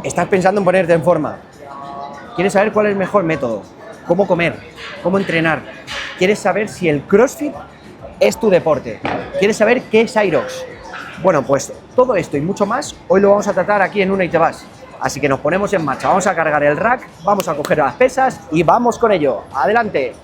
Estás pensando en ponerte en forma. ¿Quieres saber cuál es el mejor método? ¿Cómo comer? ¿Cómo entrenar? ¿Quieres saber si el CrossFit es tu deporte? ¿Quieres saber qué es Hyrox? Bueno, pues todo esto y mucho más hoy lo vamos a tratar aquí en Una y Te Vas. Así que nos ponemos en marcha, vamos a cargar el rack, vamos a coger las pesas y vamos con ello. ¡Adelante!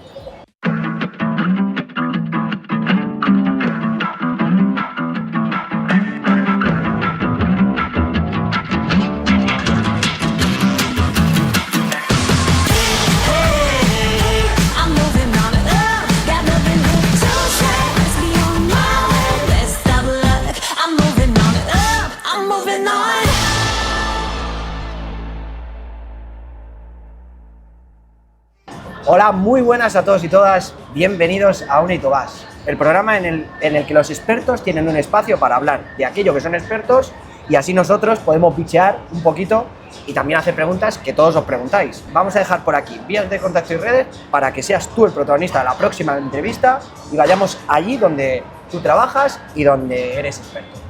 Hola, muy buenas a todos y todas, bienvenidos a Una y Te Vas, el programa en el que los expertos tienen un espacio para hablar de aquello que son expertos y así nosotros podemos bichear un poquito y también hacer preguntas que todos os preguntáis. Vamos a dejar por aquí vías de contacto y redes para que seas tú el protagonista de la próxima entrevista y vayamos allí donde tú trabajas y donde eres experto.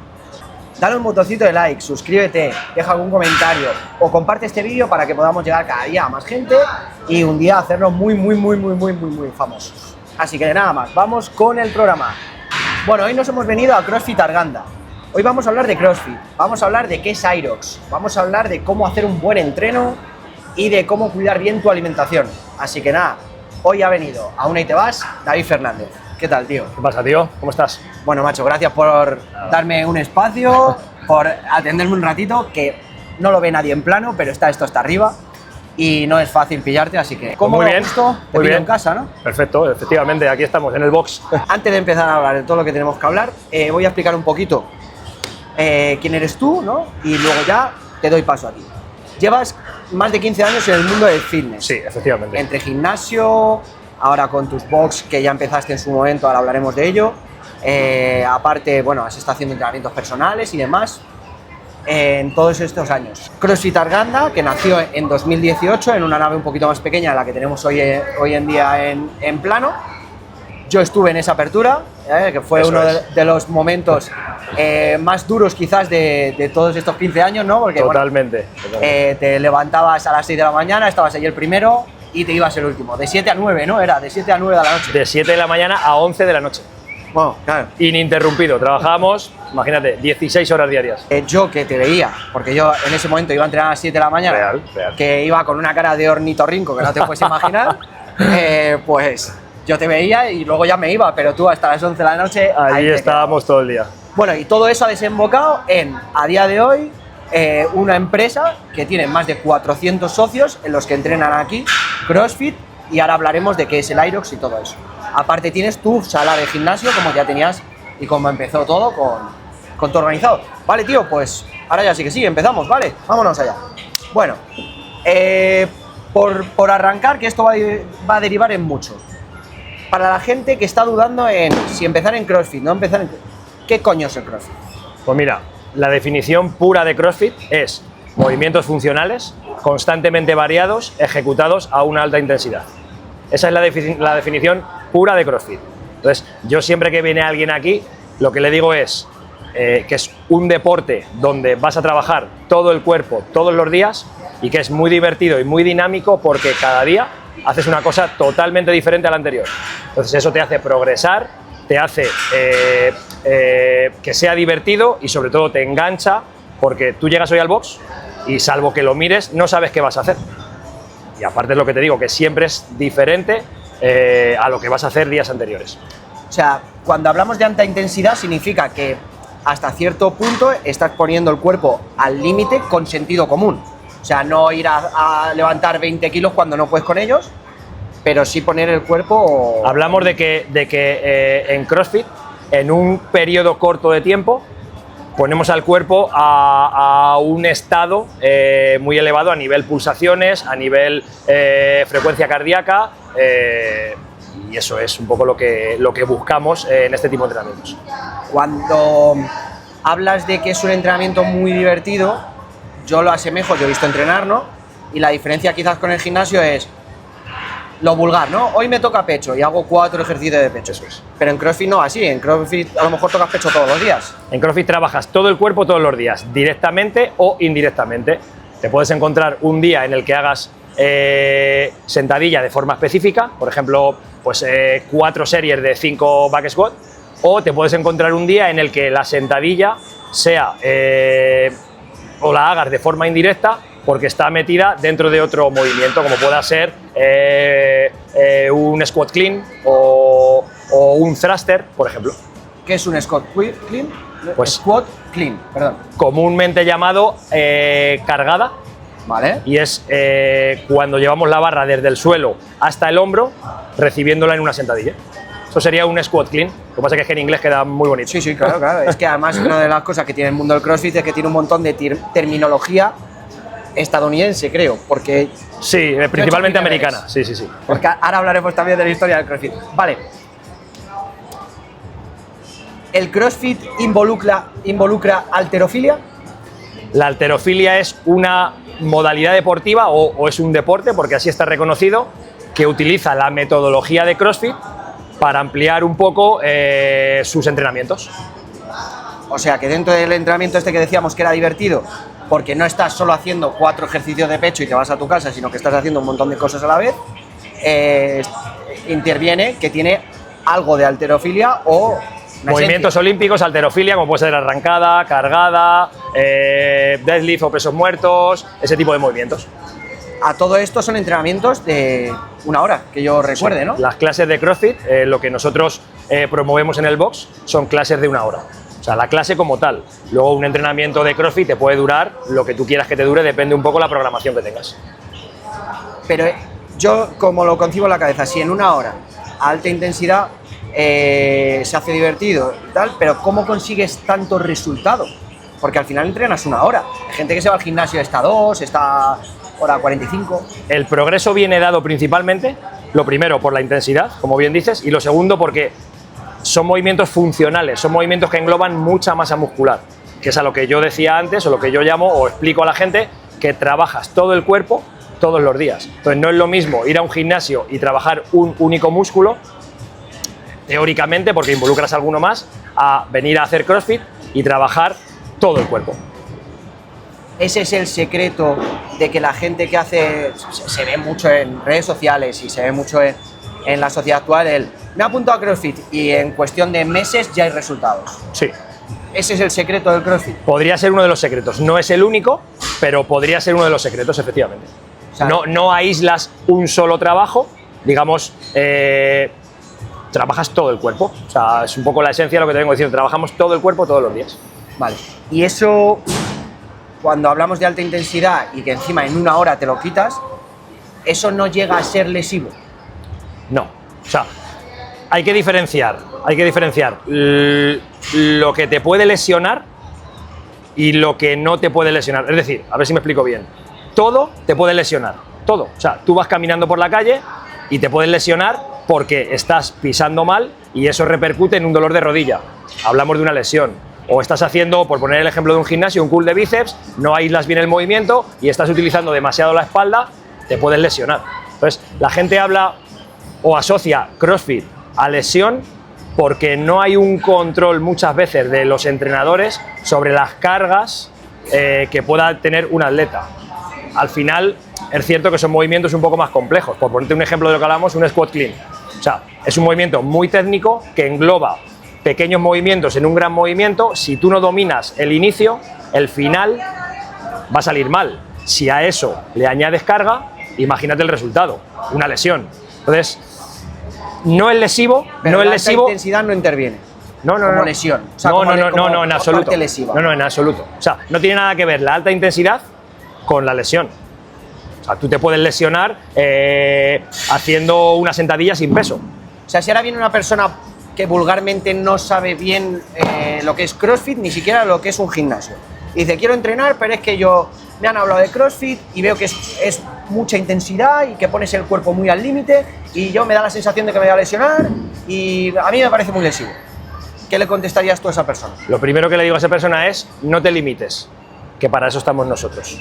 Dale un botoncito de like, suscríbete, deja algún comentario o comparte este vídeo para que podamos llegar cada día a más gente y un día hacernos muy famosos. Así que nada más, vamos con el programa. Bueno, hoy nos hemos venido a CrossFit Arganda. Hoy vamos a hablar de CrossFit, vamos a hablar de qué es Hyrox, vamos a hablar de cómo hacer un buen entreno y de cómo cuidar bien tu alimentación. Así que nada, hoy ha venido a Una y Te Vas David Fernández. ¿Qué tal, tío? ¿Qué pasa, tío? ¿Cómo estás? Bueno, macho, gracias por darme un espacio, por atenderme un ratito, que no lo ve nadie en plano, pero esto está arriba y no es fácil pillarte, así que como muy bien, te pillo en casa, ¿no? Perfecto, efectivamente, aquí estamos, en el box. Antes de empezar a hablar de todo lo que tenemos que hablar, voy a explicar un poquito quién eres tú, ¿no? Y luego ya te doy paso a ti. Llevas más de 15 años en el mundo del fitness. Sí, efectivamente. Entre gimnasio, ahora con tus box, que ya empezaste en su momento, ahora hablaremos de ello. Aparte, bueno, has estado haciendo entrenamientos personales y demás en todos estos años. CrossFit Arganda, que nació en 2018 en una nave un poquito más pequeña de la que tenemos hoy en día en plano. Yo estuve en esa apertura, que fue uno de los momentos más duros quizás de todos estos 15 años, ¿no? Porque, totalmente. Te levantabas a las 6 de la mañana, estabas ahí el primero y te ibas el último. De 7 a 9, ¿no? Era de 7 a 9 de la noche. De 7 de la mañana a 11 de la noche. Bueno, claro. Ininterrumpido. Trabajábamos, imagínate, 16 horas diarias. Yo que te veía, porque yo en ese momento iba a entrenar a las 7 de la mañana, Real. que iba con una cara de ornitorrinco que no te puedes imaginar, pues yo te veía y luego ya me iba, pero tú hasta las 11 de la noche... Ahí estábamos todo el día. Bueno, y todo eso ha desembocado en, a día de hoy, una empresa que tiene más de 400 socios en los que entrenan aquí CrossFit y ahora hablaremos de qué es el Hyrox y todo eso. Aparte tienes tu sala de gimnasio como ya tenías y como empezó todo con todo organizado. Vale, tío, pues ahora ya sí que sí, empezamos, ¿vale? Vámonos allá. Bueno, por arrancar, que esto va a derivar en mucho. Para la gente que está dudando en si empezar en CrossFit, no empezar en... ¿Qué coño es el CrossFit? Pues mira, la definición pura de CrossFit es movimientos funcionales constantemente variados, ejecutados a una alta intensidad. Esa es la definición pura de CrossFit. Entonces, yo siempre que viene alguien aquí, lo que le digo es que es un deporte donde vas a trabajar todo el cuerpo todos los días y que es muy divertido y muy dinámico porque cada día haces una cosa totalmente diferente a la anterior. Entonces, eso te hace progresar, te hace que sea divertido y sobre todo te engancha porque tú llegas hoy al box y salvo que lo mires no sabes qué vas a hacer. Y aparte es lo que te digo, que siempre es diferente a lo que vas a hacer días anteriores. O sea, cuando hablamos de alta intensidad significa que hasta cierto punto estás poniendo el cuerpo al límite con sentido común. O sea, no ir a levantar 20 kilos cuando no puedes con ellos, pero sí poner el cuerpo... Hablamos de que en CrossFit, en un periodo corto de tiempo, ponemos al cuerpo a un estado muy elevado a nivel pulsaciones, a nivel frecuencia cardíaca, y eso es un poco lo que buscamos en este tipo de entrenamientos. Cuando hablas de que es un entrenamiento muy divertido, yo lo asemejo, yo he visto entrenar, ¿no? Y la diferencia quizás con el gimnasio es lo vulgar, ¿no? Hoy me toca pecho y hago 4 ejercicios de pecho. Eso es. Pero en CrossFit no, así. En CrossFit a lo mejor tocas pecho todos los días. En CrossFit trabajas todo el cuerpo todos los días, directamente o indirectamente. Te puedes encontrar un día en el que hagas sentadilla de forma específica, por ejemplo, pues 4 series de 5 back squat, o te puedes encontrar un día en el que la sentadilla sea o la hagas de forma indirecta porque está metida dentro de otro movimiento, como pueda ser un squat clean o un thruster, por ejemplo. ¿Qué es un squat clean? Pues, squat clean, perdón. Comúnmente llamado cargada. Vale. Y es cuando llevamos la barra desde el suelo hasta el hombro, recibiéndola en una sentadilla. Eso sería un squat clean. Lo que pasa es que en inglés queda muy bonito. Sí, sí, claro, claro. Es que además una de las cosas que tiene el mundo del CrossFit es que tiene un montón de terminología estadounidense, creo, porque... Sí, principalmente americana. Sí, sí, sí. Porque ahora hablaremos también de la historia del CrossFit. Vale. ¿El CrossFit involucra halterofilia? La halterofilia es una modalidad deportiva o es un deporte, porque así está reconocido, que utiliza la metodología de CrossFit para ampliar un poco sus entrenamientos. O sea, que dentro del entrenamiento este que decíamos que era divertido, porque no estás solo haciendo 4 ejercicios de pecho y te vas a tu casa, sino que estás haciendo un montón de cosas a la vez, interviene que tiene algo de halterofilia o... Movimientos olímpicos, halterofilia, como puede ser arrancada, cargada, deadlift o pesos muertos, ese tipo de movimientos. A todo esto son entrenamientos de 1 hora, que yo recuerde, sí, ¿no? Las clases de CrossFit, lo que nosotros promovemos en el box, son clases de 1 hora. O sea, la clase como tal. Luego un entrenamiento de CrossFit te puede durar lo que tú quieras que te dure, depende un poco la programación que tengas. Pero yo, como lo concibo en la cabeza, si en 1 hora, a alta intensidad, se hace divertido y tal, pero ¿cómo consigues tanto resultado? Porque al final entrenas 1 hora. Hay gente que se va al gimnasio, está 2, está hora 45. El progreso viene dado principalmente, lo primero, por la intensidad, como bien dices, y lo segundo, porque son movimientos funcionales, son movimientos que engloban mucha masa muscular, que es a lo que yo decía antes, o lo que yo llamo, o explico a la gente, que trabajas todo el cuerpo todos los días. Entonces no es lo mismo ir a un gimnasio y trabajar un único músculo, teóricamente, porque involucras alguno más, a venir a hacer CrossFit y trabajar todo el cuerpo. Ese es el secreto de que la gente que hace, se ve mucho en redes sociales y se ve mucho en la sociedad actual, me ha apuntado a CrossFit y en cuestión de meses ya hay resultados. Sí. Ese es el secreto del CrossFit. Podría ser uno de los secretos. No es el único, pero podría ser uno de los secretos, efectivamente. O sea, no aíslas un solo trabajo, digamos, trabajas todo el cuerpo. O sea, es un poco la esencia de lo que te vengo diciendo. Trabajamos todo el cuerpo todos los días. Vale. Y eso, cuando hablamos de alta intensidad y que encima en 1 hora te lo quitas, ¿eso no llega a ser lesivo? No. O sea, hay que diferenciar lo que te puede lesionar y lo que no te puede lesionar. Es decir, a ver si me explico bien. Todo te puede lesionar. Todo. O sea, tú vas caminando por la calle y te puedes lesionar porque estás pisando mal y eso repercute en un dolor de rodilla. Hablamos de una lesión. O estás haciendo, por poner el ejemplo de un gimnasio, un curl de bíceps, no aíslas bien el movimiento y estás utilizando demasiado la espalda, te puedes lesionar. Entonces, la gente habla o asocia CrossFit a lesión porque no hay un control muchas veces de los entrenadores sobre las cargas que pueda tener un atleta. Al final, es cierto que son movimientos un poco más complejos. Por ponerte un ejemplo de lo que hablamos, un squat clean. O sea, es un movimiento muy técnico que engloba pequeños movimientos en un gran movimiento. Si tú no dominas el inicio, el final va a salir mal. Si a eso le añades carga, imagínate el resultado, una lesión. Entonces, no es lesivo, pero no es lesivo. La intensidad no interviene. No, como lesión. O sea, no, en absoluto. No, en absoluto. O sea, no tiene nada que ver la alta intensidad con la lesión. O sea, tú te puedes lesionar haciendo una sentadilla sin peso. O sea, si ahora viene una persona que vulgarmente no sabe bien lo que es CrossFit, ni siquiera lo que es un gimnasio. Y dice, quiero entrenar, pero es que me han hablado de CrossFit y veo que es mucha intensidad y que pones el cuerpo muy al límite y yo me da la sensación de que me voy a lesionar y a mí me parece muy lesivo. ¿Qué le contestarías tú a esa persona? Lo primero que le digo a esa persona es, no te limites, que para eso estamos nosotros.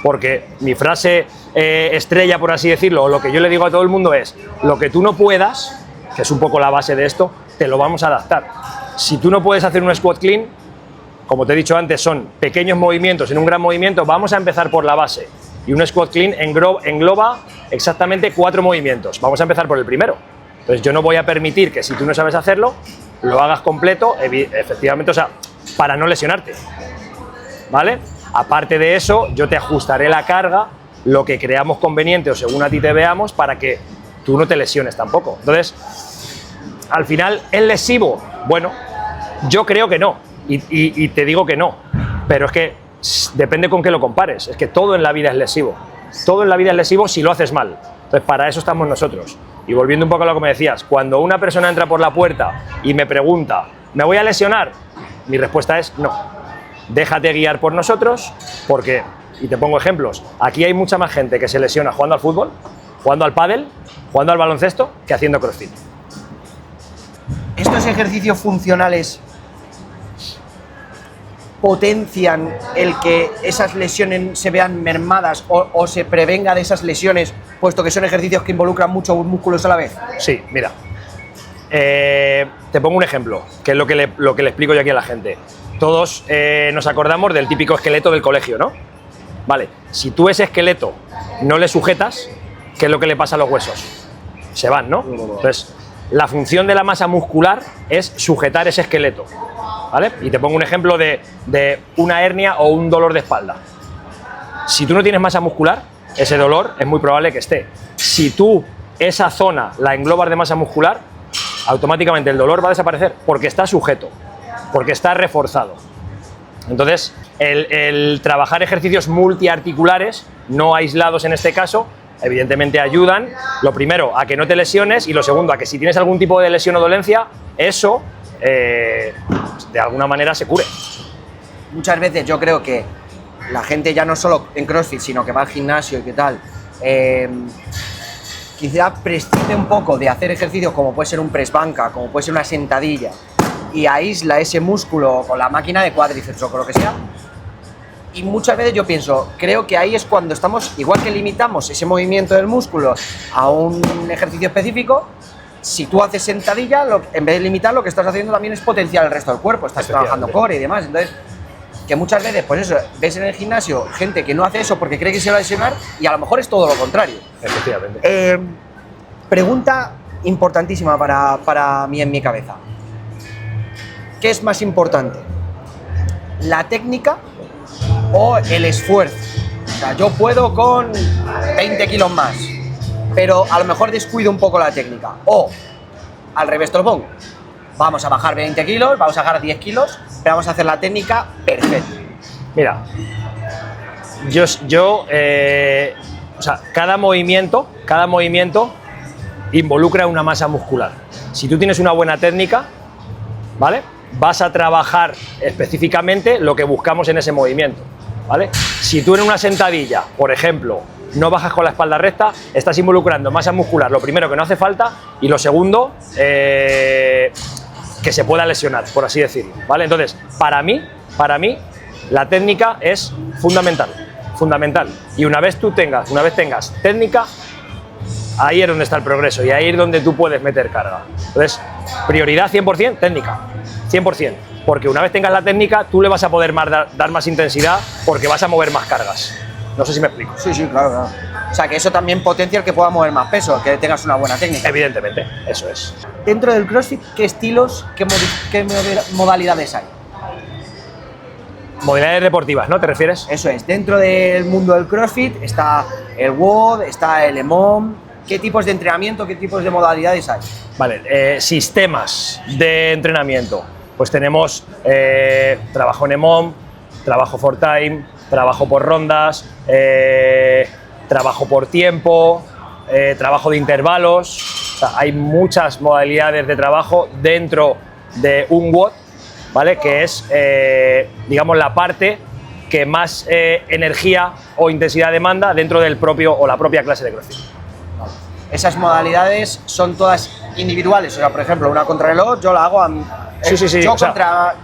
Porque mi frase estrella, por así decirlo, o lo que yo le digo a todo el mundo es, lo que tú no puedas, que es un poco la base de esto, te lo vamos a adaptar. Si tú no puedes hacer un squat clean, como te he dicho antes, son pequeños movimientos en un gran movimiento. Vamos a empezar por la base. Y un squat clean engloba exactamente 4 movimientos. Vamos a empezar por el primero. Entonces yo no voy a permitir que si tú no sabes hacerlo, lo hagas completo, efectivamente, o sea, para no lesionarte, ¿vale? Aparte de eso, yo te ajustaré la carga, lo que creamos conveniente o según a ti te veamos, para que tú no te lesiones tampoco. Entonces, al final, ¿es lesivo? Bueno, yo creo que no, y te digo que no, pero es que depende con qué lo compares. Es que todo en la vida es lesivo. Todo en la vida es lesivo si lo haces mal. Entonces, para eso estamos nosotros. Y volviendo un poco a lo que me decías, cuando una persona entra por la puerta y me pregunta, ¿me voy a lesionar? Mi respuesta es no. Déjate guiar por nosotros, porque, y te pongo ejemplos, aquí hay mucha más gente que se lesiona jugando al fútbol, jugando al pádel, jugando al baloncesto, que haciendo CrossFit. ¿Estos ejercicios funcionales potencian el que esas lesiones se vean mermadas o se prevenga de esas lesiones, puesto que son ejercicios que involucran muchos músculos a la vez? Sí, mira. Te pongo un ejemplo, que es lo que le explico yo aquí a la gente. Todos nos acordamos del típico esqueleto del colegio, ¿no? Vale, si tú ese esqueleto no le sujetas, ¿qué es lo que le pasa a los huesos? Se van, ¿no? Entonces, la función de la masa muscular es sujetar ese esqueleto, ¿vale? Y te pongo un ejemplo de una hernia o un dolor de espalda. Si tú no tienes masa muscular, ese dolor es muy probable que esté. Si tú esa zona la englobas de masa muscular, automáticamente el dolor va a desaparecer porque está sujeto, porque está reforzado. Entonces, el trabajar ejercicios multiarticulares, no aislados en este caso, evidentemente ayudan, lo primero, a que no te lesiones, y lo segundo, a que si tienes algún tipo de lesión o dolencia, eso de alguna manera se cure. Muchas veces yo creo que la gente ya no solo en CrossFit, sino que va al gimnasio y qué tal, quizá prescinde un poco de hacer ejercicios como puede ser un press banca, como puede ser una sentadilla, y aísla ese músculo con la máquina de cuádriceps o con lo que sea. Y muchas veces yo pienso, creo que ahí es cuando estamos, igual que limitamos ese movimiento del músculo a un ejercicio específico, si tú haces sentadilla, en vez de limitar, lo que estás haciendo también es potenciar el resto del cuerpo, estás trabajando core y demás. Entonces, que muchas veces, pues eso, ves en el gimnasio gente que no hace eso porque cree que se va a lesionar y a lo mejor es todo lo contrario. Efectivamente. Pregunta importantísima para mí en mi cabeza. ¿Qué es más importante? ¿La técnica o el esfuerzo? O sea, yo puedo con 20 kilos más, pero a lo mejor descuido un poco la técnica. O, al revés te lo pongo, vamos a bajar 20 kilos, vamos a bajar 10 kilos, pero vamos a hacer la técnica perfecta. Mira, o sea, cada movimiento involucra una masa muscular. Si tú tienes una buena técnica, ¿vale?, vas a trabajar específicamente lo que buscamos en ese movimiento, ¿vale? Si tú en una sentadilla, por ejemplo, no bajas con la espalda recta, estás involucrando masa muscular, lo primero que no hace falta, y lo segundo, que se pueda lesionar, por así decirlo, ¿vale? Entonces, para mí, la técnica es fundamental. Y una vez tengas técnica, ahí es donde está el progreso y ahí es donde tú puedes meter carga. Entonces, prioridad 100% técnica, 100%, porque una vez tengas la técnica, tú le vas a poder dar más intensidad porque vas a mover más cargas. No sé si me explico. Sí, claro. O sea, que eso también potencia el que pueda mover más peso, que tengas una buena técnica. Evidentemente, eso es. Dentro del CrossFit, ¿qué estilos, qué modalidades hay? Modalidades deportivas, ¿no? ¿Te refieres? Eso es. Dentro del mundo del CrossFit está el WOD, está el EMOM. ¿Qué tipos de entrenamiento, qué tipos de modalidades hay? Vale, sistemas de entrenamiento. Pues tenemos trabajo en EMOM, trabajo for time, trabajo por rondas, trabajo por tiempo, trabajo de intervalos. O sea, hay muchas modalidades de trabajo dentro de un WOD, ¿vale?, que es, digamos, la parte que más energía o intensidad demanda dentro del propio o la propia clase de CrossFit. Esas modalidades son todas individuales, o sea, por ejemplo, una contrarreloj yo la hago sí. Yo contra...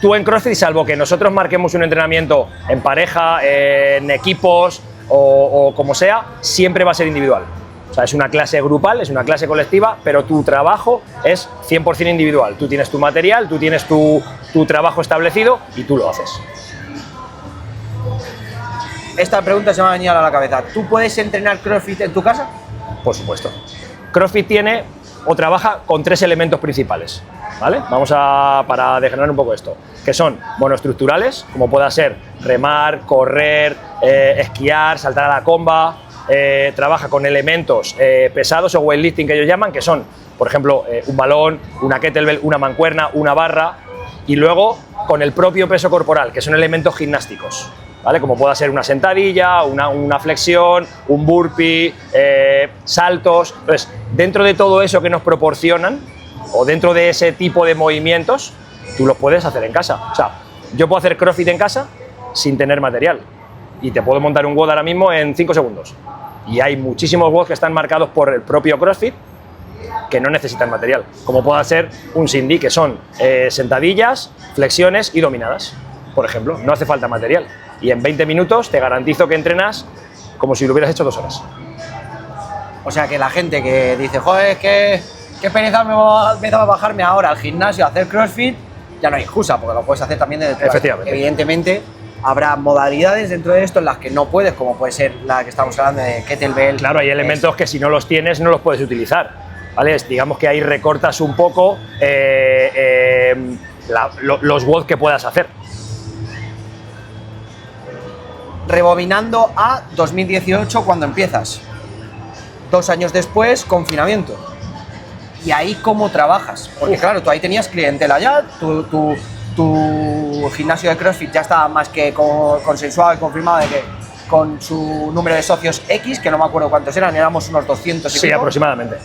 Tú en CrossFit, salvo que nosotros marquemos un entrenamiento en pareja, en equipos o como sea, siempre va a ser individual. O sea, es una clase grupal, es una clase colectiva, pero tu trabajo es 100% individual. Tú tienes tu material, tú tienes tu tu trabajo establecido y tú lo haces. Esta pregunta se me ha venido a la cabeza. ¿Tú puedes entrenar CrossFit en tu casa? Por supuesto. CrossFit tiene o trabaja con 3 elementos principales, ¿vale? Para desgranar un poco esto, que son monoestructurales, como pueda ser remar, correr, esquiar, saltar a la comba. Trabaja con elementos pesados o weightlifting que ellos llaman, que son, por ejemplo, un balón, una kettlebell, una mancuerna, una barra, y luego con el propio peso corporal, que son elementos gimnásticos, ¿vale? Como pueda ser una sentadilla, una flexión, un burpee, saltos. Entonces, dentro de todo eso que nos proporcionan, o dentro de ese tipo de movimientos, tú los puedes hacer en casa. O sea, yo puedo hacer CrossFit en casa sin tener material, y te puedo montar un WOD ahora mismo en 5 segundos. Y hay muchísimos WODs que están marcados por el propio CrossFit que no necesitan material, como pueda ser un Cindy, que son sentadillas, flexiones y dominadas, por ejemplo. No hace falta material. Y en 20 minutos te garantizo que entrenas como si lo hubieras hecho 2 horas. O sea que la gente que dice, joder, qué pereza me va a bajarme ahora al gimnasio a hacer CrossFit, ya no hay excusa, porque lo puedes hacer también desde tu casa. Efectivamente. Evidentemente, habrá modalidades dentro de esto en las que no puedes, como puede ser la que estamos hablando de kettlebell. Claro, hay elementos que si no los tienes no los puedes utilizar, ¿vale? Digamos que ahí recortas un poco los WOD que puedas hacer. Rebobinando a 2018, cuando empiezas. 2 años después, confinamiento. ¿Y ahí cómo trabajas? Porque claro, tú ahí tenías clientela ya, tu gimnasio de CrossFit ya estaba más que consensuado y confirmado de que con su número de socios X, que no me acuerdo cuántos eran, éramos unos 200 y Sí, pico, aproximadamente.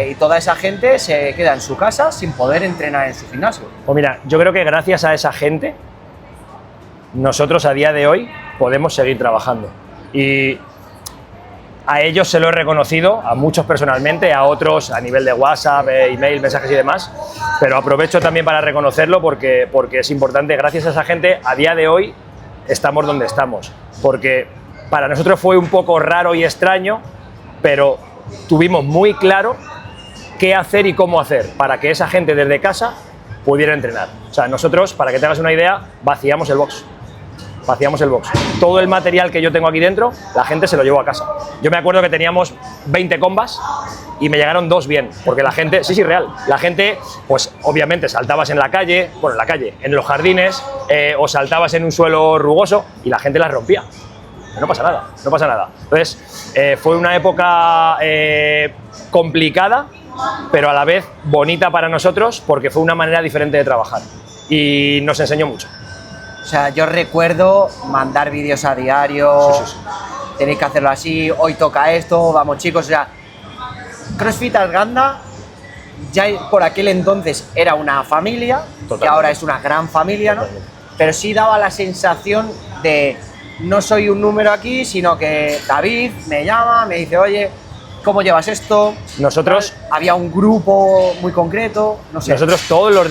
y toda esa gente se queda en su casa sin poder entrenar en su gimnasio. Pues mira, yo creo que gracias a esa gente, nosotros a día de hoy podemos seguir trabajando. Y a ellos se lo he reconocido, a muchos personalmente, a otros a nivel de WhatsApp, email, mensajes y demás, pero aprovecho también para reconocerlo porque es importante. Gracias a esa gente, a día de hoy estamos donde estamos, porque para nosotros fue un poco raro y extraño, pero tuvimos muy claro qué hacer y cómo hacer para que esa gente desde casa pudiera entrenar. O sea, nosotros, para que te hagas una idea, vaciamos el box. Todo el material que yo tengo aquí dentro, la gente se lo llevó a casa. Yo me acuerdo que teníamos 20 combas y me llegaron 2 bien, porque la gente, sí, real, la gente, pues obviamente saltabas en la calle, en los jardines, o saltabas en un suelo rugoso y la gente las rompía. No pasa nada. Entonces, fue una época complicada, pero a la vez bonita para nosotros, porque fue una manera diferente de trabajar y nos enseñó mucho. O sea, yo recuerdo mandar vídeos a diario, Sí. tenéis que hacerlo así, hoy toca esto, vamos chicos, o sea, CrossFit Arganda ya por aquel entonces era una familia, Totalmente. que ahora es una gran familia, ¿no? Totalmente. Pero sí daba la sensación de no soy un número aquí, sino que David me llama, me dice, oye, ¿cómo llevas esto? Nosotros Había un grupo muy concreto, no sé. Nosotros todos los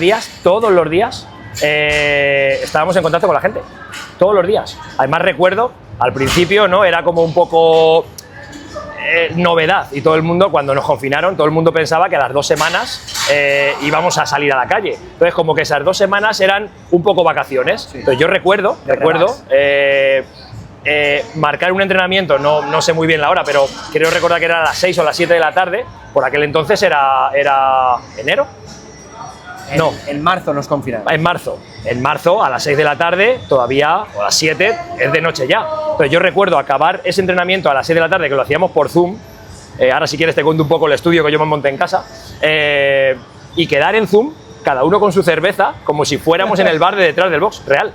días estábamos en contacto con la gente, todos los días. Además recuerdo, al principio, ¿no? Era como un poco novedad, y todo el mundo, cuando nos confinaron, todo el mundo pensaba que a las 2 semanas íbamos a salir a la calle. Entonces, como que esas 2 semanas eran un poco vacaciones. Sí. Entonces yo recuerdo marcar un entrenamiento, no sé muy bien la hora, pero creo recordar que era a las 6 o las 7 de la tarde. Por aquel entonces era enero. No. En marzo nos confinaron. En marzo, a las 6 de la tarde, todavía, o a las 7, es de noche ya. Entonces yo recuerdo acabar ese entrenamiento a las 6 de la tarde, que lo hacíamos por Zoom. Ahora si quieres te cuento un poco el estudio que yo me monté en casa. Y quedar en Zoom, cada uno con su cerveza, como si fuéramos en el bar de detrás del box, real.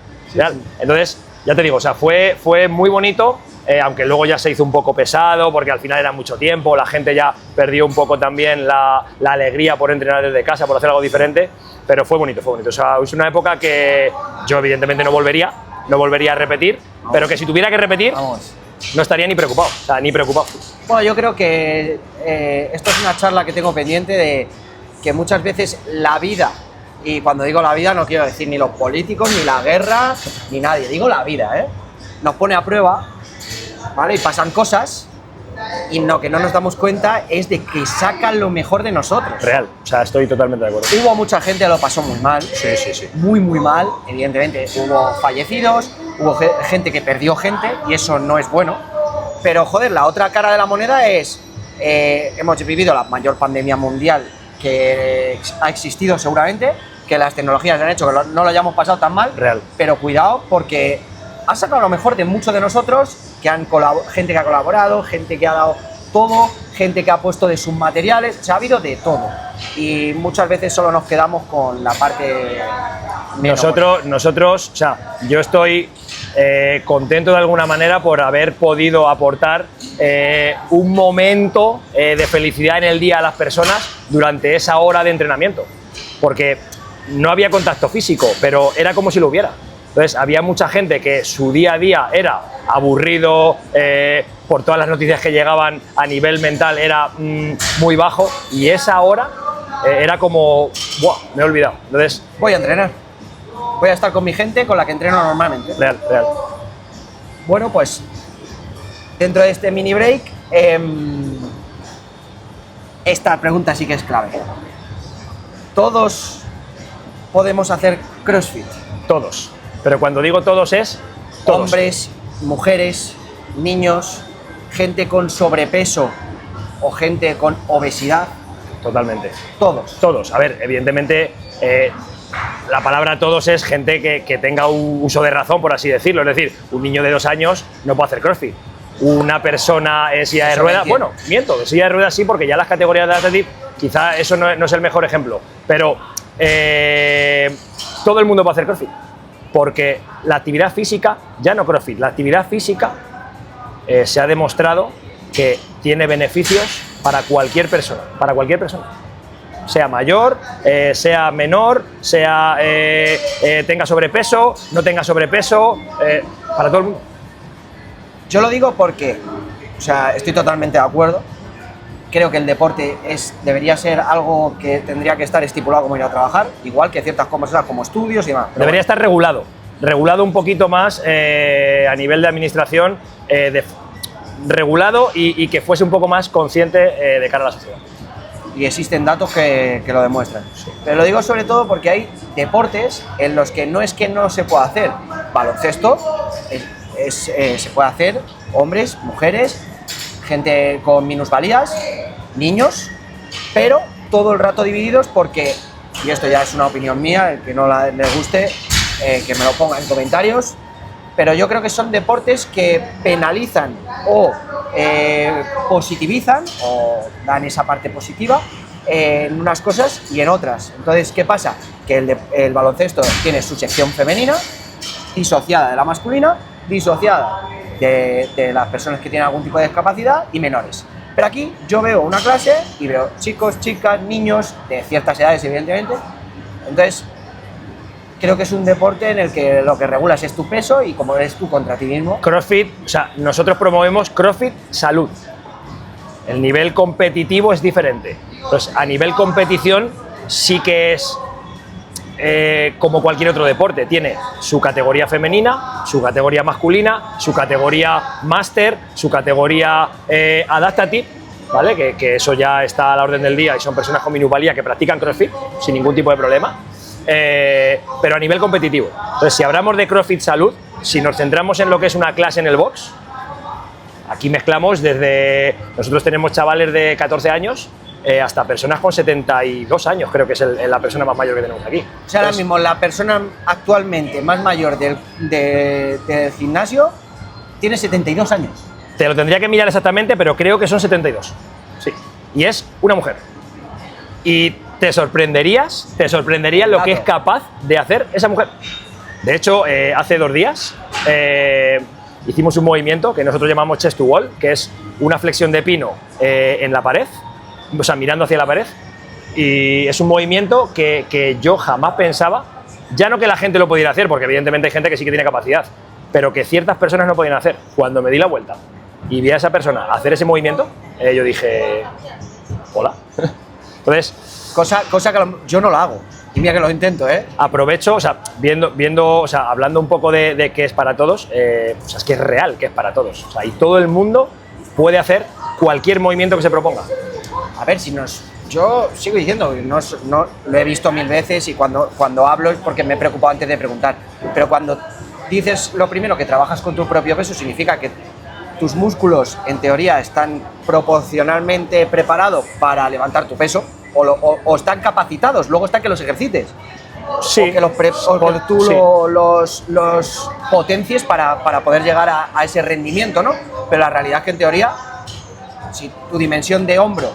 Entonces, ya te digo, o sea, fue muy bonito. Aunque luego ya se hizo un poco pesado, porque al final era mucho tiempo, la gente ya perdió un poco también la alegría por entrenar desde casa, por hacer algo diferente, pero fue bonito. O sea, es una época que yo evidentemente no volvería a repetir, pero que si tuviera que repetir, no estaría ni preocupado, o sea, ni preocupado. Bueno, yo creo que esto es una charla que tengo pendiente de que muchas veces la vida, y cuando digo la vida no quiero decir ni los políticos, ni la guerra, ni nadie, digo la vida, nos pone a prueba, ¿vale? Y pasan cosas y lo que no nos damos cuenta es de que sacan lo mejor de nosotros. Real, o sea, estoy totalmente de acuerdo. Hubo mucha gente que lo pasó muy mal, Sí. muy mal, evidentemente hubo fallecidos, hubo gente que perdió gente y eso no es bueno, pero joder, la otra cara de la moneda es, hemos vivido la mayor pandemia mundial que ha existido seguramente, que las tecnologías han hecho que no lo hayamos pasado tan mal, Real. pero cuidado porque ha sacado lo mejor de muchos de nosotros, gente que ha colaborado, gente que ha dado todo, gente que ha puesto de sus materiales, ha habido de todo. Y muchas veces solo nos quedamos con la parte menos. Nosotros, o sea, yo estoy contento de alguna manera por haber podido aportar un momento de felicidad en el día a las personas durante esa hora de entrenamiento. Porque no había contacto físico, pero era como si lo hubiera. Entonces, había mucha gente que su día a día era aburrido, por todas las noticias que llegaban a nivel mental era muy bajo, y esa hora era como, ¡buah! Me he olvidado. Entonces, voy a entrenar. Voy a estar con mi gente con la que entreno normalmente. Real. Bueno, pues dentro de este mini break, esta pregunta sí que es clave. ¿Todos podemos hacer CrossFit? Todos. Pero cuando digo todos es todos. Hombres, mujeres, niños, gente con sobrepeso o gente con obesidad. Totalmente. Todos. Todos. A ver, evidentemente, la palabra todos es gente que tenga un uso de razón, por así decirlo. Es decir, un niño de 2 años no puede hacer CrossFit. Una persona en silla de ruedas, bueno, miento, de silla de ruedas sí, porque ya las categorías de atletismo, quizá eso no es el mejor ejemplo, pero todo el mundo puede hacer CrossFit. Porque la actividad física, ya no CrossFit, la actividad física se ha demostrado que tiene beneficios para cualquier persona, sea mayor, sea menor, sea tenga sobrepeso, no tenga sobrepeso, para todo el mundo. Yo lo digo porque, o sea, estoy totalmente de acuerdo. Creo que el deporte debería ser algo que tendría que estar estipulado como ir a trabajar, igual que ciertas cosas como estudios y demás. Debería estar regulado un poquito más a nivel de administración, regulado y que fuese un poco más consciente de cara a la sociedad. Y existen datos que lo demuestran. Sí. Pero lo digo sobre todo porque hay deportes en los que no se pueda hacer. Baloncesto se puede hacer, hombres, mujeres, gente con minusvalías, niños, pero todo el rato divididos porque, y esto ya es una opinión mía, el que no le guste, que me lo ponga en comentarios, pero yo creo que son deportes que penalizan o positivizan o dan esa parte positiva en unas cosas y en otras. Entonces, ¿qué pasa? Que el baloncesto tiene su sección femenina disociada de la masculina, disociada de las personas que tienen algún tipo de discapacidad y menores. Pero aquí yo veo una clase y veo chicos, chicas, niños de ciertas edades, evidentemente. Entonces, creo que es un deporte en el que lo que regulas es tu peso y como eres tú contra ti mismo. CrossFit, o sea, nosotros promovemos CrossFit salud. El nivel competitivo es diferente. Entonces, a nivel competición sí que es como cualquier otro deporte. Tiene su categoría femenina, su categoría masculina, su categoría máster, su categoría adaptative, ¿vale? Que eso ya está a la orden del día y son personas con minusvalía que practican CrossFit sin ningún tipo de problema. Pero a nivel competitivo. Entonces, si hablamos de CrossFit salud, si nos centramos en lo que es una clase en el box, aquí mezclamos desde... Nosotros tenemos chavales de 14 años hasta personas con 72 años, creo que es la persona más mayor que tenemos aquí. O sea, ahora mismo la persona actualmente más mayor del gimnasio tiene 72 años. Te lo tendría que mirar exactamente, pero creo que son 72. Sí. Y es una mujer. Y te sorprendería lo que es capaz de hacer esa mujer. De hecho, hace 2 días hicimos un movimiento que nosotros llamamos chest to wall, que es una flexión de pino en la pared, o sea, mirando hacia la pared. Y es un movimiento que yo jamás pensaba, ya no que la gente lo pudiera hacer, porque evidentemente hay gente que sí que tiene capacidad, pero que ciertas personas no podían hacer. Cuando me di la vuelta y vi a esa persona hacer ese movimiento, yo dije, hola. Entonces, cosa que yo no la hago. Y mira que lo intento, ¿eh? Aprovecho, o sea, o sea, hablando un poco de que es para todos, o sea, es que es real que es para todos. O sea, y todo el mundo puede hacer cualquier movimiento que se proponga. A ver, yo sigo diciendo, no lo he visto 1000 veces y cuando hablo es porque me he preocupado antes de preguntar. Pero cuando dices lo primero, que trabajas con tu propio peso, significa que tus músculos, en teoría, están proporcionalmente preparados para levantar tu peso o están capacitados, luego está que los ejercites. Sí. O que tú Sí. los potencies para poder llegar a ese rendimiento, ¿no? Pero la realidad es que, en teoría, si tu dimensión de hombro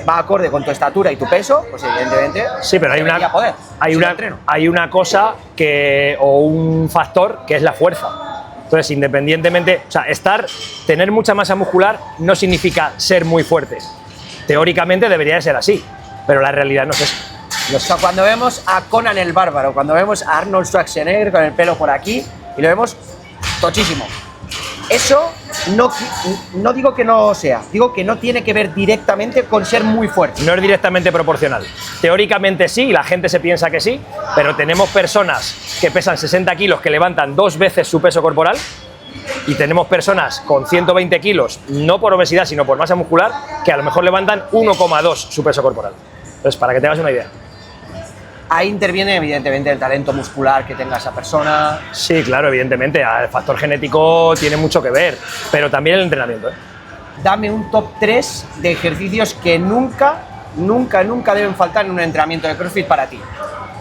va acorde con tu estatura y tu peso, pues evidentemente Sí, pero debería poder, si lo entreno. hay una cosa o un factor que es la fuerza. Entonces, independientemente, o sea, tener mucha masa muscular no significa ser muy fuerte. Teóricamente debería de ser así, pero la realidad no es eso. O sea, cuando vemos a Conan el Bárbaro, cuando vemos a Arnold Schwarzenegger con el pelo por aquí y lo vemos tochísimo, eso no digo que no sea, digo que no tiene que ver directamente con ser muy fuerte. No es directamente proporcional. Teóricamente sí, la gente se piensa que sí, pero tenemos personas que pesan 60 kilos que levantan 2 veces su peso corporal y tenemos personas con 120 kilos, no por obesidad, sino por masa muscular, que a lo mejor levantan 1,2 su peso corporal. Entonces, para que te hagas una idea. Ahí interviene evidentemente el talento muscular que tenga esa persona. Sí, claro, evidentemente, el factor genético tiene mucho que ver, pero también el entrenamiento. Dame un top 3 de ejercicios que nunca deben faltar en un entrenamiento de CrossFit para ti.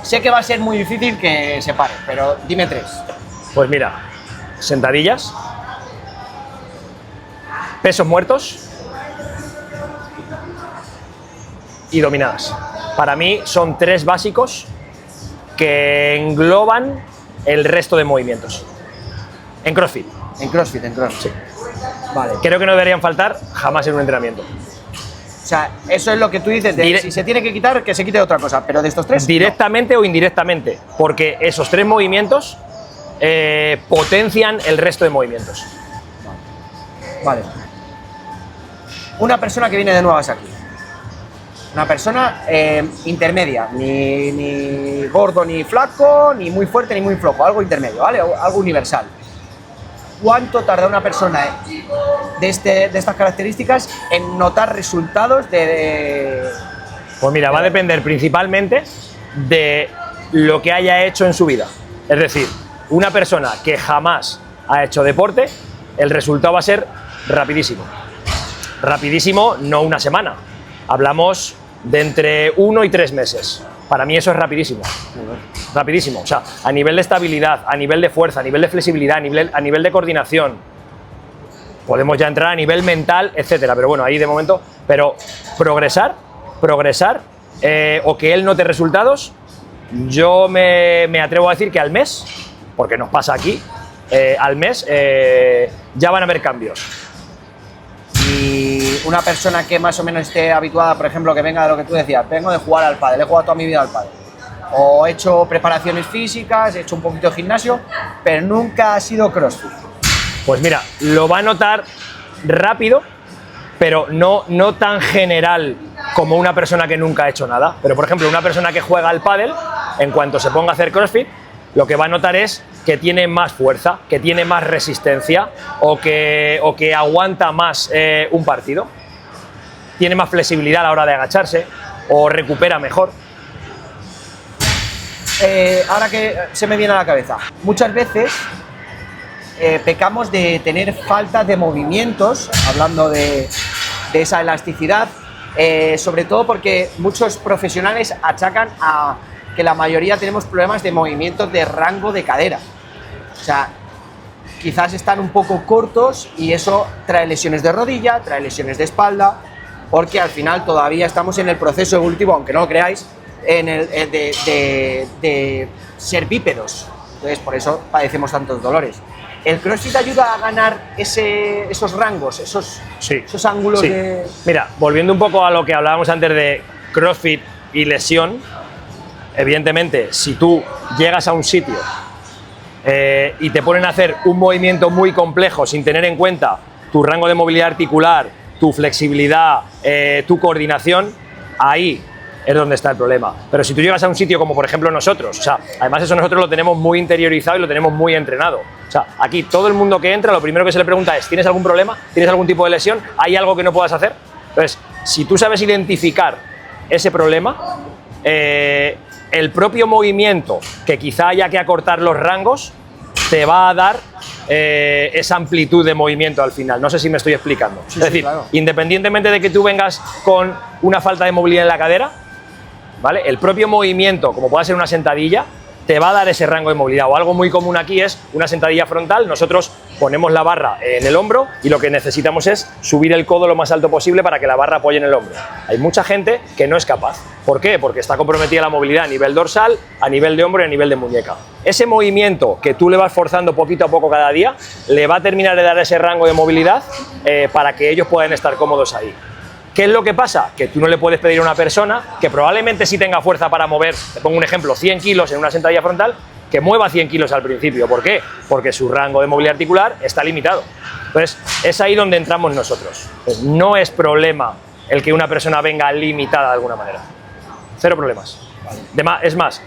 Sé que va a ser muy difícil que se pare, pero dime 3. Pues mira, sentadillas, pesos muertos y dominadas. Para mí son 3 básicos que engloban el resto de movimientos. En CrossFit. En CrossFit. Sí. Vale. Creo que no deberían faltar jamás en un entrenamiento. O sea, eso es lo que tú dices, si se tiene que quitar, que se quite otra cosa, pero de estos 3... Directamente o indirectamente, porque esos 3 movimientos potencian el resto de movimientos. Vale. Una persona que viene de nuevas aquí. Una persona intermedia, ni gordo ni flaco, ni muy fuerte ni muy flojo, algo intermedio, ¿vale? Algo universal. ¿Cuánto tarda una persona de estas características en notar resultados Pues mira, va a depender principalmente de lo que haya hecho en su vida. Es decir, una persona que jamás ha hecho deporte, el resultado va a ser rapidísimo. Rapidísimo, no una semana. Hablamos de entre 1 y 3 meses. Para mí eso es rapidísimo. Rapidísimo. O sea, a nivel de estabilidad, a nivel de fuerza, a nivel de flexibilidad, a nivel de coordinación. Podemos ya entrar a nivel mental, etcétera. Pero bueno, ahí de momento. Pero progresar, o que él note resultados, yo me atrevo a decir que al mes, porque nos pasa aquí, al mes ya van a haber cambios. Y una persona que más o menos esté habituada, por ejemplo, que venga de lo que tú decías, vengo de jugar al pádel, he jugado toda mi vida al pádel, o he hecho preparaciones físicas, he hecho un poquito de gimnasio, pero nunca ha sido CrossFit. Pues mira, lo va a notar rápido, pero no tan general como una persona que nunca ha hecho nada. Pero por ejemplo, una persona que juega al pádel, en cuanto se ponga a hacer CrossFit, lo que va a notar es que tiene más fuerza, que tiene más resistencia o que aguanta más un partido. Tiene más flexibilidad a la hora de agacharse o recupera mejor. Ahora que se me viene a la cabeza, muchas veces pecamos de tener falta de movimientos, hablando de esa elasticidad, sobre todo porque muchos profesionales achacan a que la mayoría tenemos problemas de movimientos de rango de cadera. O sea, quizás están un poco cortos y eso trae lesiones de rodilla, trae lesiones de espalda, porque al final todavía estamos en el proceso evolutivo, aunque no lo creáis, de ser bípedos. Entonces, por eso padecemos tantos dolores. ¿El CrossFit ayuda a ganar esos rangos, esos ángulos de...? Mira, volviendo un poco a lo que hablábamos antes de CrossFit y lesión, evidentemente, si tú llegas a un sitio y te ponen a hacer un movimiento muy complejo sin tener en cuenta tu rango de movilidad articular, tu flexibilidad, tu coordinación, ahí es donde está el problema. Pero si tú llegas a un sitio como por ejemplo nosotros, o sea, además eso nosotros lo tenemos muy interiorizado y lo tenemos muy entrenado. O sea, aquí todo el mundo que entra, lo primero que se le pregunta es: ¿tienes algún problema? ¿Tienes algún tipo de lesión? ¿Hay algo que no puedas hacer? Entonces, si tú sabes identificar ese problema, el propio movimiento, que quizá haya que acortar los rangos, te va a dar esa amplitud de movimiento al final. No sé si me estoy explicando. Sí, es decir, claro. Independientemente de que tú vengas con una falta de movilidad en la cadera, ¿vale? El propio movimiento, como pueda ser una sentadilla, te va a dar ese rango de movilidad. O algo muy común aquí es una sentadilla frontal. Nosotros ponemos la barra en el hombro y lo que necesitamos es subir el codo lo más alto posible para que la barra apoye en el hombro. Hay mucha gente que no es capaz. ¿Por qué? Porque está comprometida la movilidad a nivel dorsal, a nivel de hombro y a nivel de muñeca. Ese movimiento que tú le vas forzando poquito a poco cada día, le va a terminar de dar ese rango de movilidad para que ellos puedan estar cómodos ahí. ¿Qué es lo que pasa? Que tú no le puedes pedir a una persona que probablemente sí tenga fuerza para mover, te pongo un ejemplo, 100 kilos en una sentadilla frontal, que mueva 100 kilos al principio. ¿Por qué? Porque su rango de movilidad articular está limitado. Entonces, es ahí donde entramos nosotros. Pues no es problema el que una persona venga limitada de alguna manera. Cero problemas. Es más,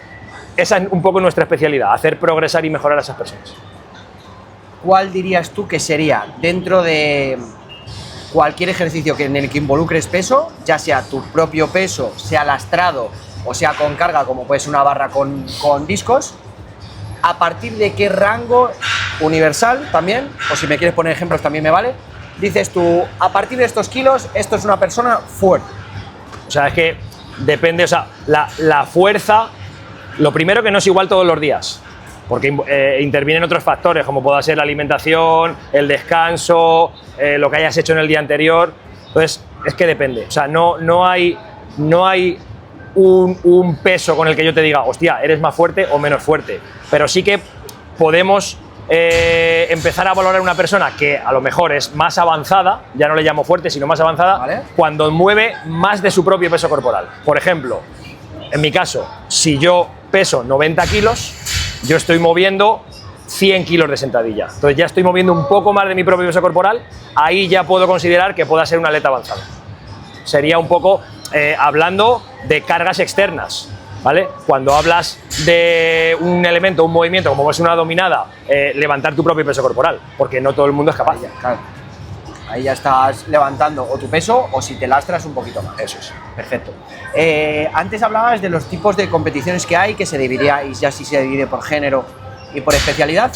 esa es un poco nuestra especialidad, hacer progresar y mejorar a esas personas. ¿Cuál dirías tú que sería, dentro de cualquier ejercicio en el que involucres peso, ya sea tu propio peso, sea lastrado o sea con carga, como puede ser una barra con discos, a partir de qué rango universal también, o si me quieres poner ejemplos también me vale, dices tú, a partir de estos kilos, esto es una persona fuerte? O sea, es que depende, o sea, la fuerza, lo primero que no es igual todos los días, porque intervienen otros factores, como pueda ser la alimentación, el descanso, lo que hayas hecho en el día anterior. Entonces, es que depende. O sea, no hay un peso con el que yo te diga, hostia, eres más fuerte o menos fuerte. Pero sí que podemos empezar a valorar una persona que a lo mejor es más avanzada, ya no le llamo fuerte, sino más avanzada, ¿vale?, cuando mueve más de su propio peso corporal. Por ejemplo, en mi caso, si yo peso 90 kilos, yo estoy moviendo 100 kilos de sentadilla. Entonces ya estoy moviendo un poco más de mi propio peso corporal, ahí ya puedo considerar que pueda ser un atleta avanzado. Sería un poco hablando de cargas externas, ¿vale? Cuando hablas de un elemento, un movimiento, como es una dominada, levantar tu propio peso corporal, porque no todo el mundo es capaz. Claro. Ahí ya estás levantando o tu peso o si te lastras un poquito más. Eso es. Perfecto. Antes hablabas de los tipos de competiciones que hay, que se dividía, y ya sí se divide por género y por especialidad.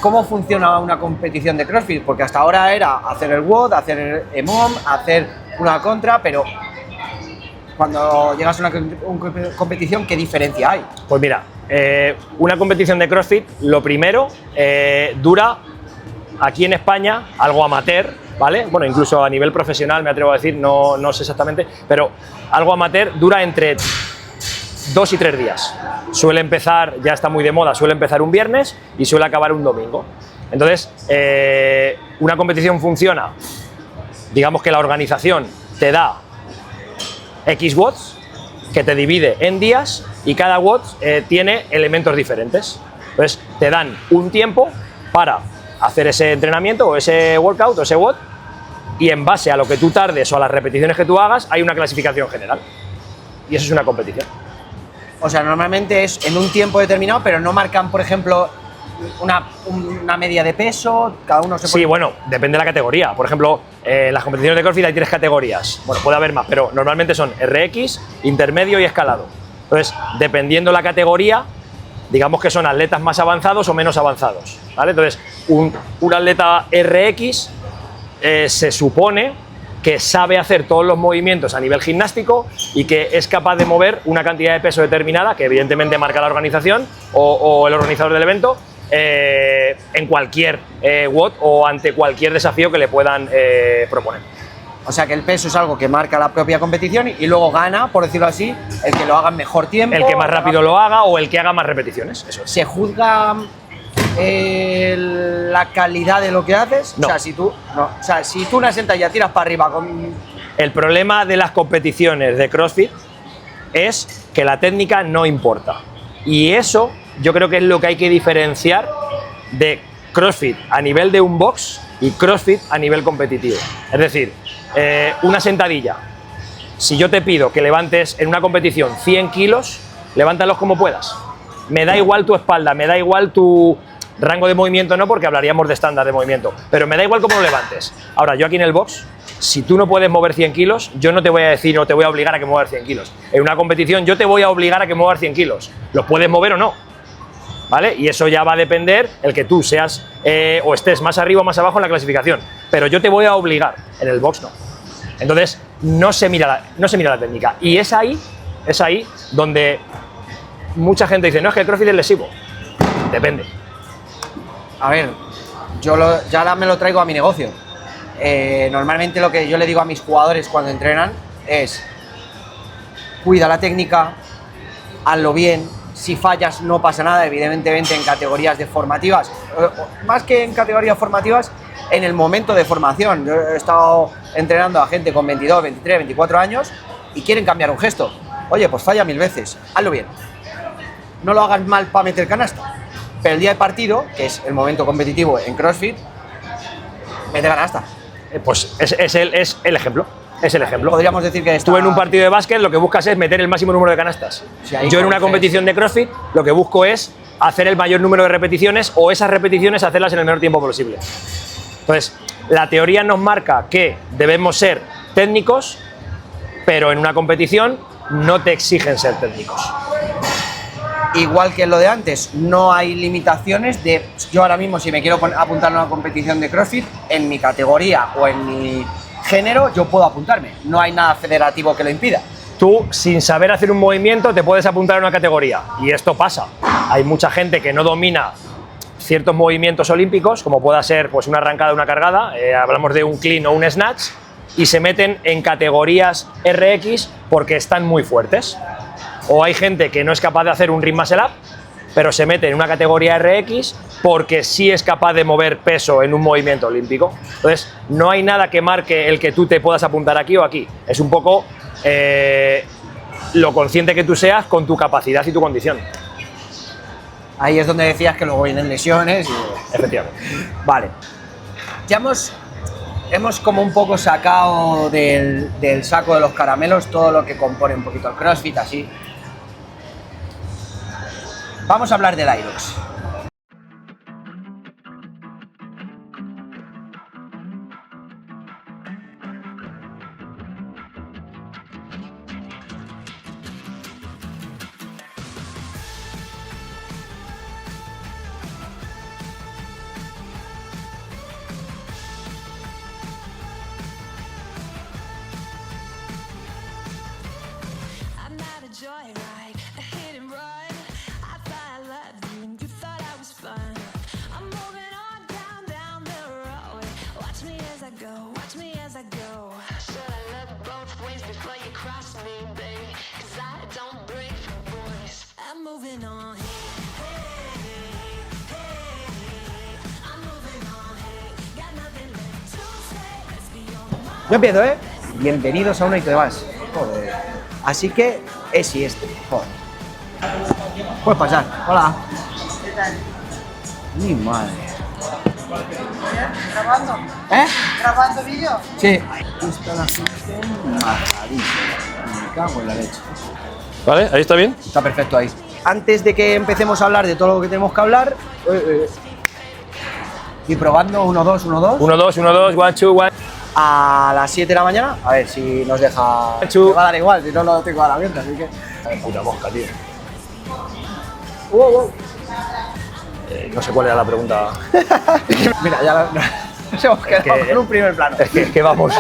¿Cómo funciona una competición de CrossFit? Porque hasta ahora era hacer el WOD, hacer el EMOM, hacer una contra, pero cuando llegas a una competición, ¿qué diferencia hay? Pues mira, una competición de CrossFit, lo primero, dura aquí en España algo amateur, ¿vale? Bueno, incluso a nivel profesional me atrevo a decir, no sé exactamente, pero algo amateur dura entre 2 y 3 días. Suele empezar, ya está muy de moda, suele empezar un viernes y suele acabar un domingo. Entonces, una competición funciona, digamos que la organización te da X watts, que te divide en días, y cada watt tiene elementos diferentes. Entonces, te dan un tiempo para hacer ese entrenamiento o ese workout o ese WOD, y en base a lo que tú tardes o a las repeticiones que tú hagas hay una clasificación general, y eso es una competición. O sea, normalmente es en un tiempo determinado, pero no marcan, por ejemplo, una media de peso, cada uno se pone... Sí, bueno, depende de la categoría. Por ejemplo, en las competiciones de CrossFit hay 3 categorías. Bueno, puede haber más, pero normalmente son RX, intermedio y escalado. Entonces, dependiendo la categoría, digamos que son atletas más avanzados o menos avanzados, ¿vale? Entonces, un atleta RX se supone que sabe hacer todos los movimientos a nivel gimnástico y que es capaz de mover una cantidad de peso determinada, que evidentemente marca la organización o el organizador del evento, en cualquier WOD o ante cualquier desafío que le puedan proponer. O sea que el peso es algo que marca la propia competición y luego gana, por decirlo así, el que lo haga en mejor tiempo. El que más rápido lo haga o el que haga más repeticiones, eso es. ¿Se juzga la calidad de lo que haces? No. O sea, si tú una sentadilla tiras para arriba con... El problema de las competiciones de CrossFit es que la técnica no importa. Y eso yo creo que es lo que hay que diferenciar de CrossFit a nivel de un box y CrossFit a nivel competitivo. Es decir, una sentadilla Si yo te pido que levantes en una competición 100 kilos, levántalos como puedas. Me da igual tu espalda, me da igual tu rango de movimiento, no, porque hablaríamos de estándar de movimiento, pero me da igual cómo lo levantes. Ahora, yo aquí en el box, si tú no puedes mover 100 kilos, yo no te voy a decir o te voy a obligar a que muevas 100 kilos. En una competición yo te voy a obligar a que muevas 100 kilos. ¿Los puedes mover o no? ¿Vale? Y eso ya va a depender el que tú seas o estés más arriba o más abajo en la clasificación. Pero yo te voy a obligar, en el box no. Entonces, no se mira la técnica. Y es ahí donde mucha gente dice, no, es que el CrossFit es lesivo. Depende. A ver, ya ahora me lo traigo a mi negocio. Normalmente lo que yo le digo a mis jugadores cuando entrenan es: cuida la técnica, hazlo bien. Si fallas no pasa nada, evidentemente en categorías de formativas, más que en categorías formativas, en el momento de formación. Yo he estado entrenando a gente con 22, 23, 24 años y quieren cambiar un gesto. Oye, pues falla 1000 veces, hazlo bien. No lo hagas mal para meter canasta, pero el día de partido, que es el momento competitivo en CrossFit, mete canasta. Pues es el ejemplo. Es el ejemplo. Podríamos decir que tú en un partido de básquet lo que buscas es meter el máximo número de canastas. Sí, yo en una competición de CrossFit lo que busco es hacer el mayor número de repeticiones o esas repeticiones hacerlas en el menor tiempo posible. Entonces, la teoría nos marca que debemos ser técnicos, pero en una competición no te exigen ser técnicos. Igual que en lo de antes, no hay limitaciones de yo ahora mismo si me quiero apuntar a una competición de CrossFit, en mi categoría o en mi género, yo puedo apuntarme. No hay nada federativo que lo impida. Tú, sin saber hacer un movimiento, te puedes apuntar a una categoría. Y esto pasa. Hay mucha gente que no domina ciertos movimientos olímpicos, como pueda ser pues, una arrancada, una cargada, hablamos de un clean o un snatch, y se meten en categorías RX porque están muy fuertes. O hay gente que no es capaz de hacer un ring muscle up, pero se mete en una categoría RX porque sí es capaz de mover peso en un movimiento olímpico. Entonces, no hay nada que marque el que tú te puedas apuntar aquí o aquí. Es un poco lo consciente que tú seas con tu capacidad y tu condición. Ahí es donde decías que luego vienen lesiones. Efectivamente. Vale. Ya hemos como un poco sacado del saco de los caramelos todo lo que compone un poquito el CrossFit, así. Vamos a hablar del Irox. Yo empiezo, ¿eh? Bienvenidos a Uno y Te Vas. Joder. Así que es y este. Joder. Puedes pasar. Hola. ¿Qué tal? Mi madre. ¿Grabando? ¿Eh? ¿Grabando vídeo? Sí. Está la gente majadísima. Me cago en la leche. ¿Vale? ¿Ahí está bien? Está perfecto ahí. Antes de que empecemos a hablar de todo lo que tenemos que hablar, y probando 1, 2, 1, 2. 1, 2, 1, 2, 1, 2, 1. A las 7 de la mañana, a ver si nos deja. Chu. Me va a dar igual, si no lo tengo a la abierta, así que. Puta mosca, tío. Wow. No sé cuál era la pregunta. Mira, ya nos hemos quedado con un primer plano. Es que vamos.